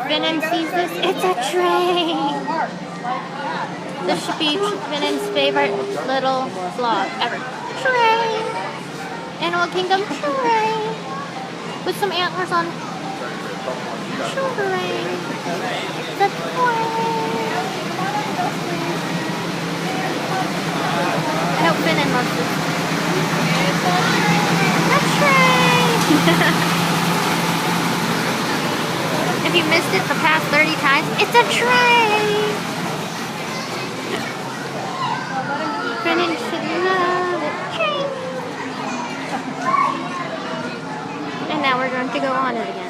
Finnan sees this, it's a train! This should be Finnan's favorite little vlog ever. Train! Animal Kingdom train! With some antlers on. Train! The train! I hope Finnan loves this. The train! If you missed it the past 30 times, it's a train! Finnan should love it. Train! And now we're going to go on it again.